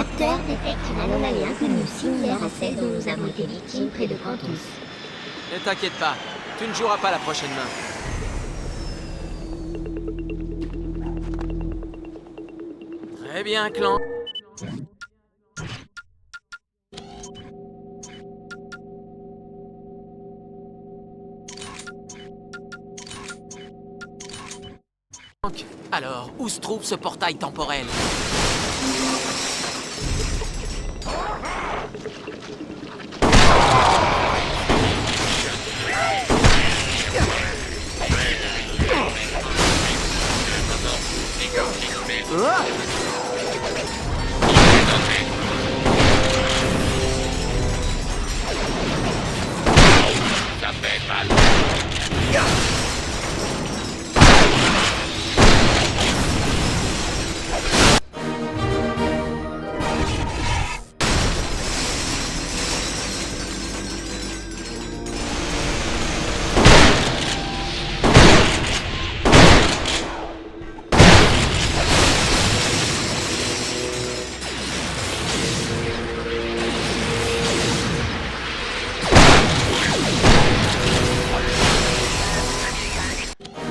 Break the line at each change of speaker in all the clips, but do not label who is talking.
capteur détecte une anomalie inconnue similaire à celle dont nous avons été victimes près de Cantus.
Ne t'inquiète pas, tu ne joueras pas la prochaine main. Très bien, clan. Alors, où se trouve ce portail temporel?
Ça fait mal.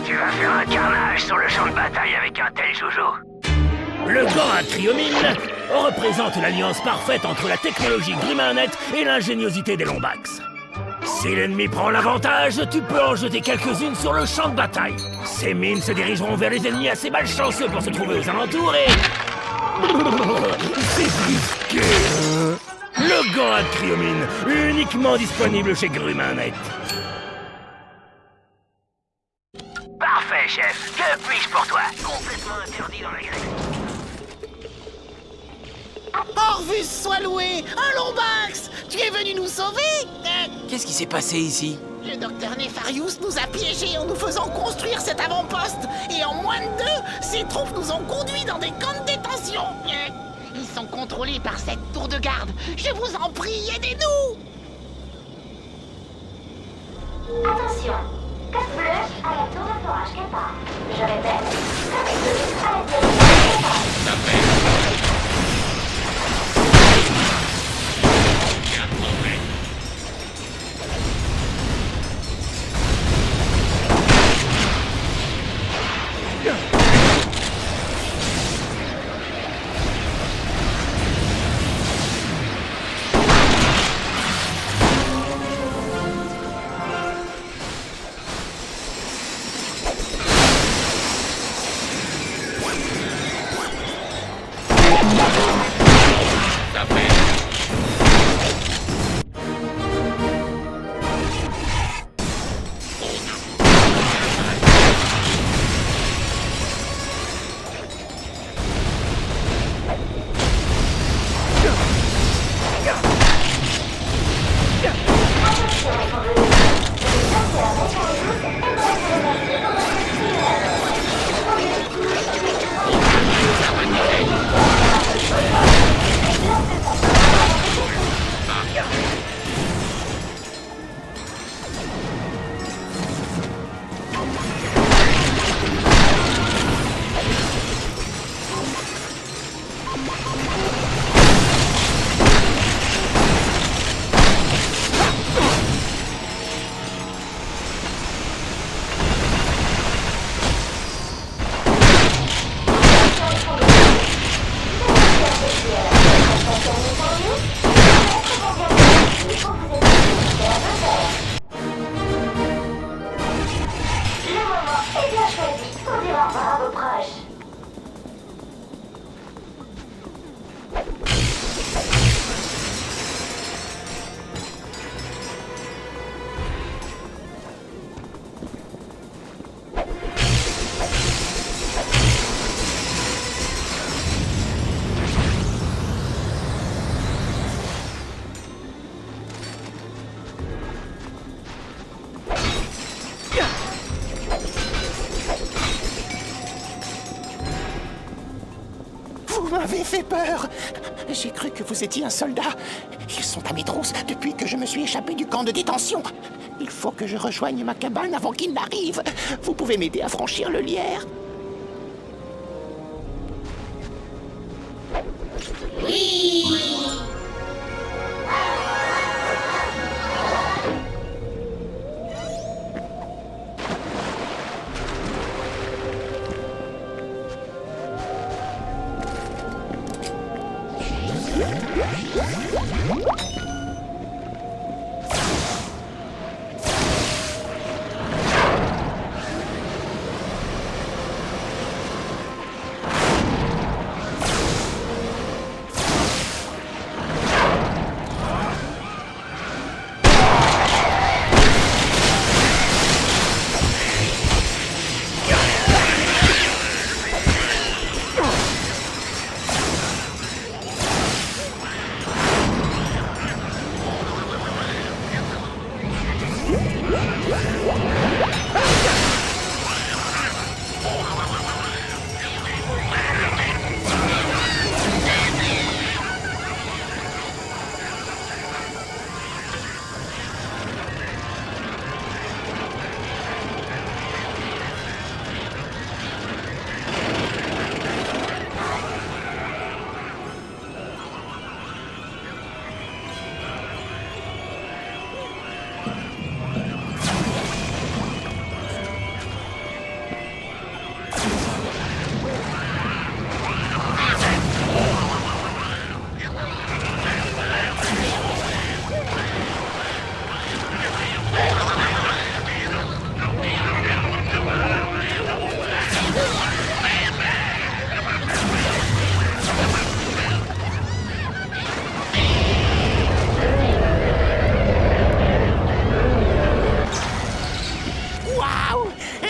Tu vas faire un carnage sur le champ de bataille avec un tel joujou.
Le gant à Triomine représente l'alliance parfaite entre la technologie Grimmernet et l'ingéniosité des Lombax. Si l'ennemi prend l'avantage, tu peux en jeter quelques-unes sur le champ de bataille. Ces mines se dirigeront vers les ennemis assez malchanceux pour se trouver aux alentours et... C'est risqué. Le gant à Triomine, uniquement disponible chez Grimmernet.
Parfait, chef. Que puis-je pour toi? Complètement interdit dans la galaxie.
Orvus soit loué! Un Lombax! Tu es venu nous sauver?
Qu'est-ce qui s'est passé ici?
Le docteur Nefarius nous a piégés en nous faisant construire cet avant-poste. Et en moins de 2, ces troupes nous ont conduits dans des camps de détention. Ils sont contrôlés par cette tour de garde. Je vous en prie, aidez-nous!
Attention, code bleu à la tour de forage Kappa. Je répète, code bleu à la tour de forage Kappa.
Ça fait. Bien trouvé. Ça fait.
Vous m'avez fait peur. J'ai cru que vous étiez un soldat. Ils sont à mes trousses depuis que je me suis échappé du camp de détention. Il faut que je rejoigne ma cabane avant qu'ils n'arrivent. Vous pouvez m'aider à franchir le lierre?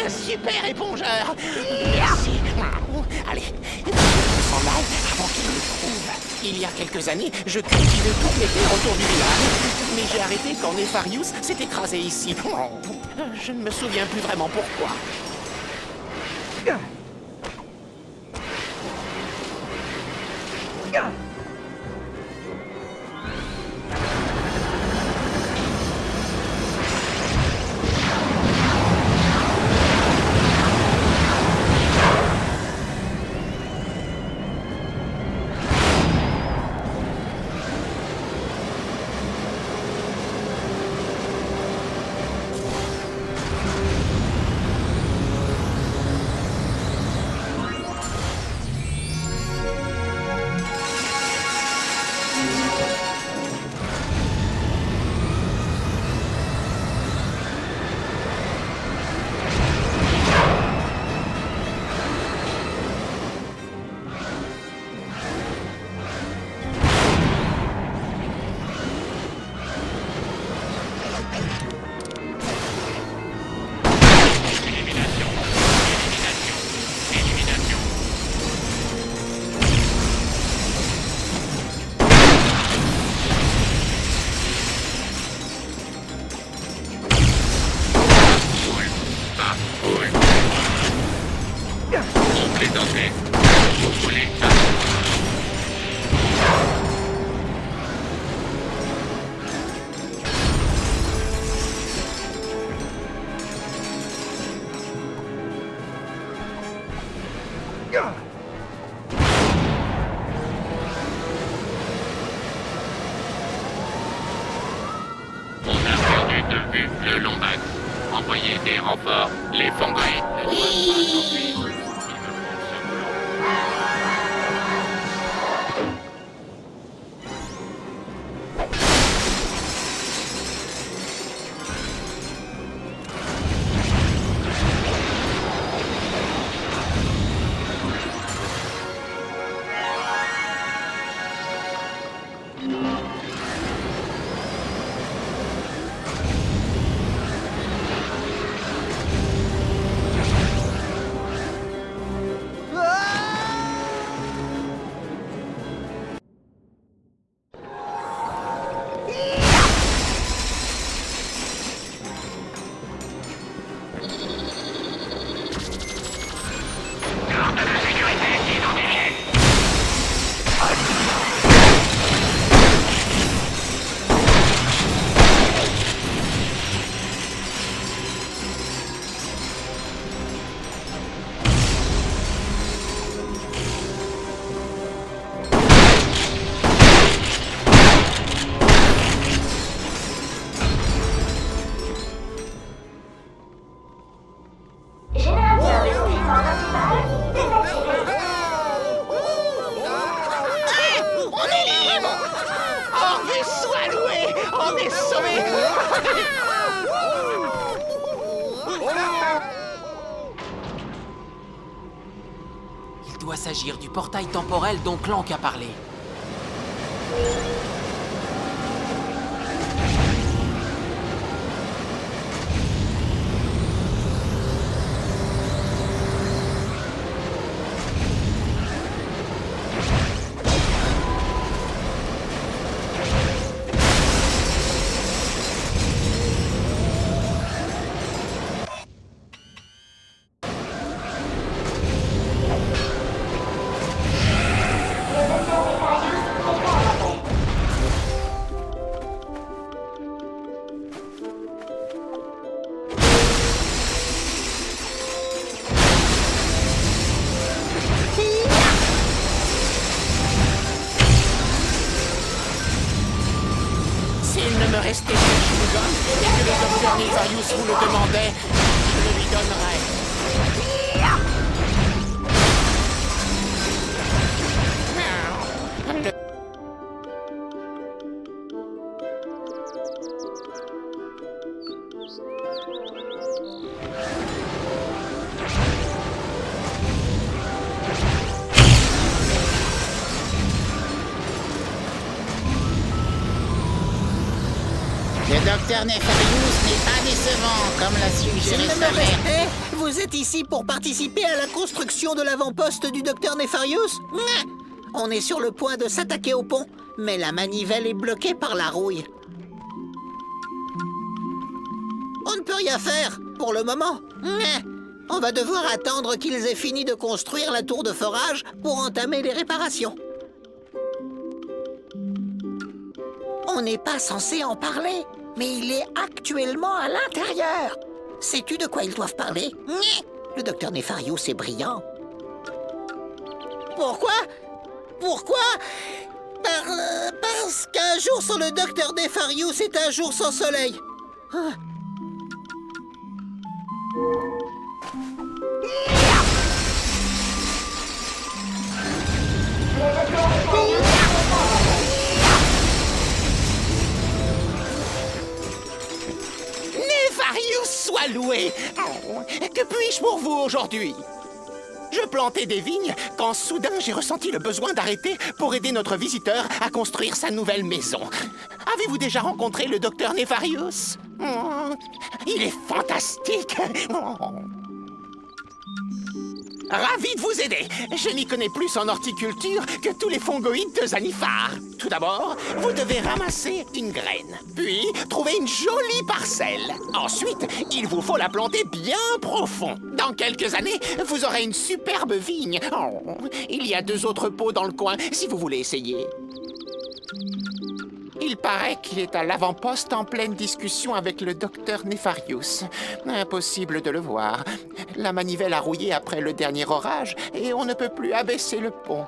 Super épongeur. Merci. Allez, s'en aille avant qu'il me trouve. Il y a quelques années, je cultivais toutes les terres autour du village. Mais j'ai arrêté quand Nefarius s'est écrasé ici. Je ne me souviens plus vraiment pourquoi.
On a perdu de vue le Lombax. Envoyez des renforts, les Fongoïdes.
On est sauvés.
Il doit s'agir du portail temporel dont Clank a parlé.
S'il ne me restait que Shinigami et que le docteur Nefarious vous le demandait, je le lui donnerais.
Le docteur Nefarious n'est pas décevant, comme l'a suggéré sa mère.
Vous êtes ici pour participer à la construction de l'avant-poste du docteur Nefarious? On est sur le point de s'attaquer au pont, mais la manivelle est bloquée par la rouille. On ne peut rien faire, pour le moment. On va devoir attendre qu'ils aient fini de construire la tour de forage pour entamer les réparations. On n'est pas censé en parler, mais il est actuellement à l'intérieur. Sais-tu de quoi ils doivent parler? Le docteur Nefarious est brillant. Pourquoi? Parce qu'un jour sans le docteur Nefarious est un jour sans soleil.
Nefarious soit loué. Que puis-je pour vous aujourd'hui? Je plantais des vignes quand soudain j'ai ressenti le besoin d'arrêter pour aider notre visiteur à construire sa nouvelle maison. Avez-vous déjà rencontré le docteur Nefarious? Il est fantastique. Ravi de vous aider. Je m'y connais plus en horticulture que tous les fongoïdes de Zanifar. Tout d'abord, vous devez ramasser une graine, puis trouver une jolie parcelle. Ensuite, il vous faut la planter bien profond. Dans quelques années, vous aurez une superbe vigne. Il y a 2 autres pots dans le coin, si vous voulez essayer. Il paraît qu'il est à l'avant-poste en pleine discussion avec le docteur Nefarious. Impossible de le voir. La manivelle a rouillé après le dernier orage et on ne peut plus abaisser le pont.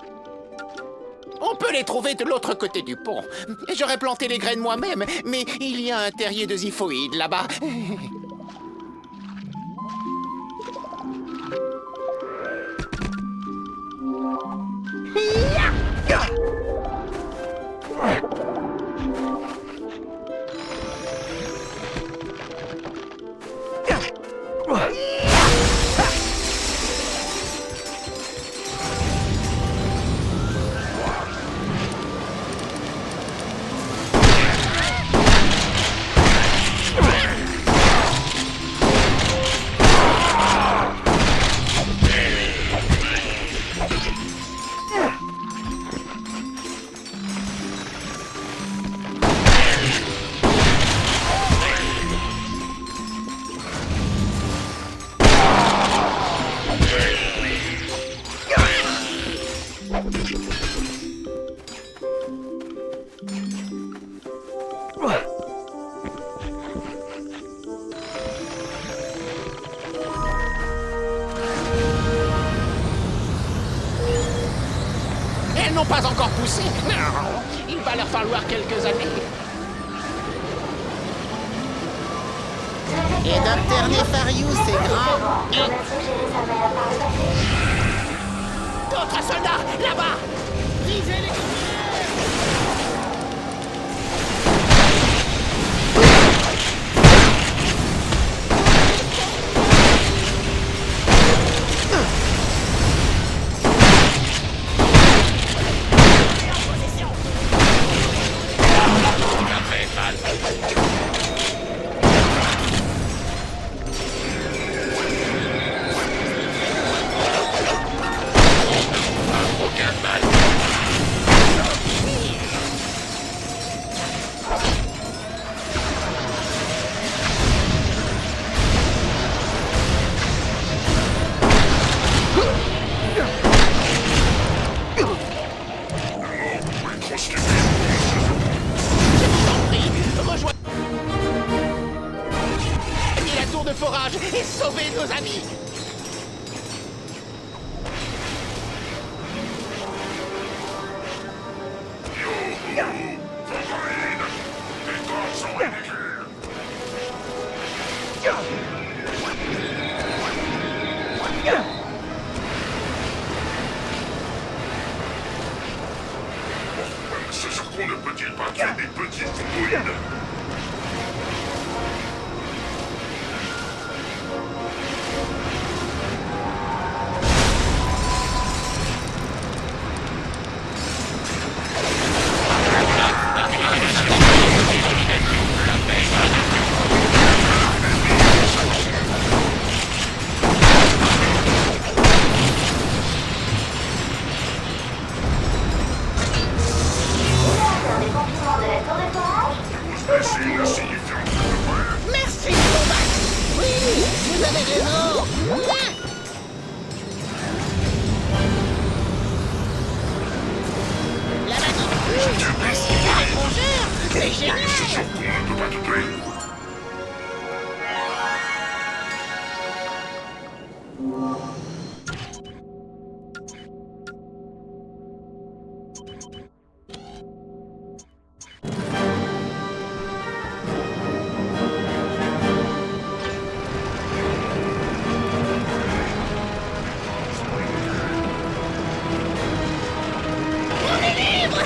On peut les trouver de l'autre côté du pont. J'aurais planté les graines moi-même, mais il y a un terrier de xiphoïdes là-bas. Elles n'ont pas encore poussé. Il va leur falloir quelques années.
Et docteur Nefarious est grand.
On a suggéré sa mère par le passé.
D'autres soldats, là-bas. Visez les village et sauver nos amis.
Ce surcon ne peut-il pas tuer des petits fongoïdes?
Des compliments de la tour de forage.
Merci, Lombax. Oui, vous avez raison. La manip. Un époncheur. C'est génial. On est libre.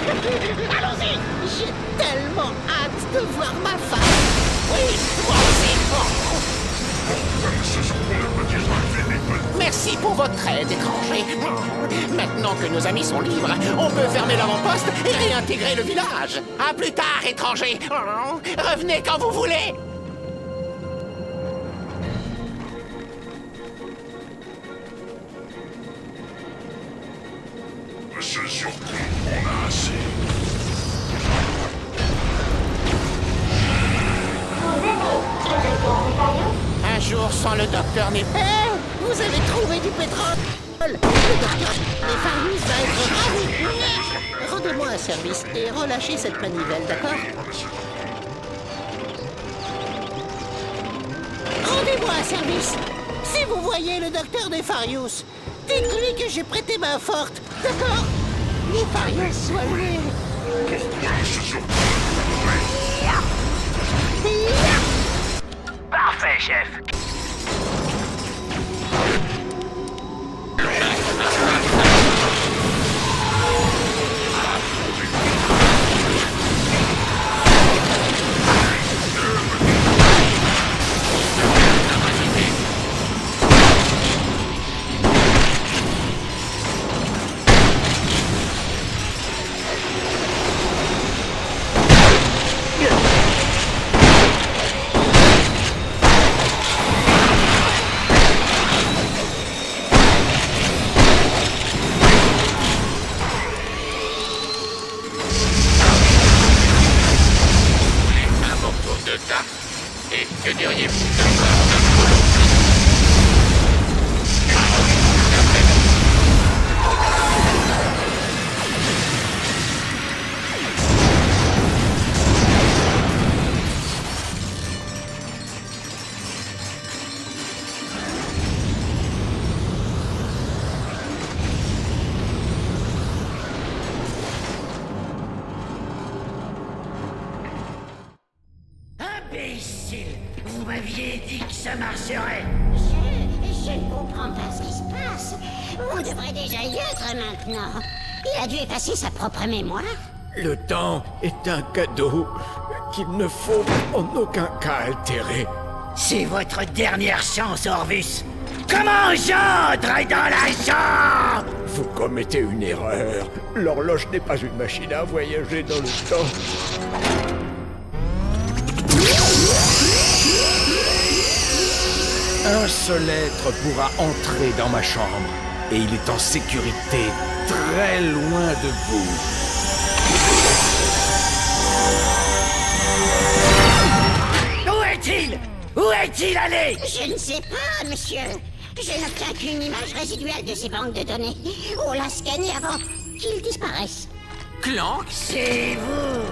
Allons-y. J'ai tellement hâte de voir ma femme. Oui, moi aussi. Merci pour votre aide, étranger. Maintenant que nos amis sont libres, on peut fermer l'avant-poste et réintégrer le village. À plus tard, étranger. Revenez quand vous voulez.
Ce surcon, on a assez.
Vous aimez le docteur Nefarious?
Un jour sans le docteur Nefarious. Vous avez trouvé du pétrole. Le docteur Nefarious va être ravi. Rendez-moi un service et relâchez cette manivelle, d'accord? Rendez-moi un service. Si vous voyez le docteur Nefarious, dites-lui que j'ai prêté main forte, d'accord? Nefarious soit levé.
Parfait, chef.
Et que diriez-vous
Imbécile! Vous m'aviez dit que ça marcherait!
Je ne comprends pas ce qui se passe. On devrait déjà y être maintenant. Il a dû effacer sa propre mémoire.
Le temps est un cadeau qu'il ne faut en aucun cas altérer. C'est votre dernière chance, Orvis! Comment j'entre dans la chambre? Vous commettez une erreur. L'horloge n'est pas une machine à voyager dans le temps. Un seul être pourra entrer dans ma chambre, et il est en sécurité, très loin de vous. Où est-il? Où est-il allé?
Je ne sais pas, monsieur. Je n'obtiens qu'une image résiduelle de ces banques de données. On l'a scanné avant qu'il disparaisse.
Clank?
C'est vous!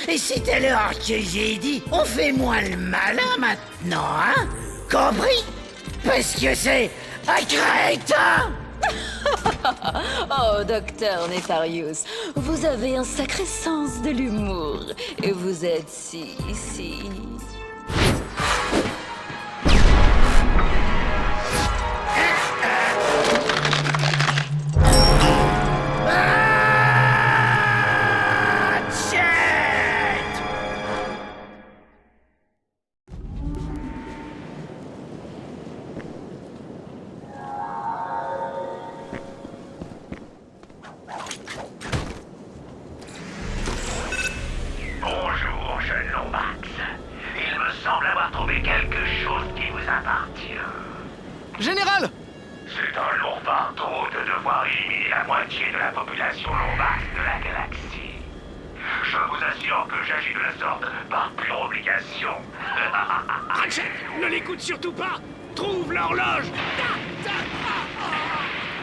Et c'était l'heure que j'ai dit, on fait moins le malin maintenant, hein? Compris? Parce que c'est un crétin!
Oh, docteur Nefarius, vous avez un sacré sens de l'humour. Et vous êtes si...
Bonjour, jeune Lombax. Il me semble avoir trouvé quelque chose qui vous appartient.
Général!
C'est un lourd fardeau de devoir éliminer la moitié de la population Lombax de la galaxie. Je vous assure que j'agis de la sorte par pure obligation.
Ratchet, ne l'écoute surtout pas. Trouve l'horloge.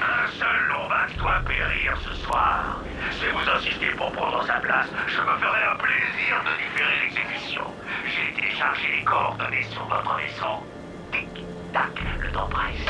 Un seul Lombax doit périr ce soir. Si vous insistez pour prendre sa place, je me ferai un plaisir de différer l'exécution. J'ai téléchargé les coordonnées sur votre vaisseau. Tic, tac, le temps presse.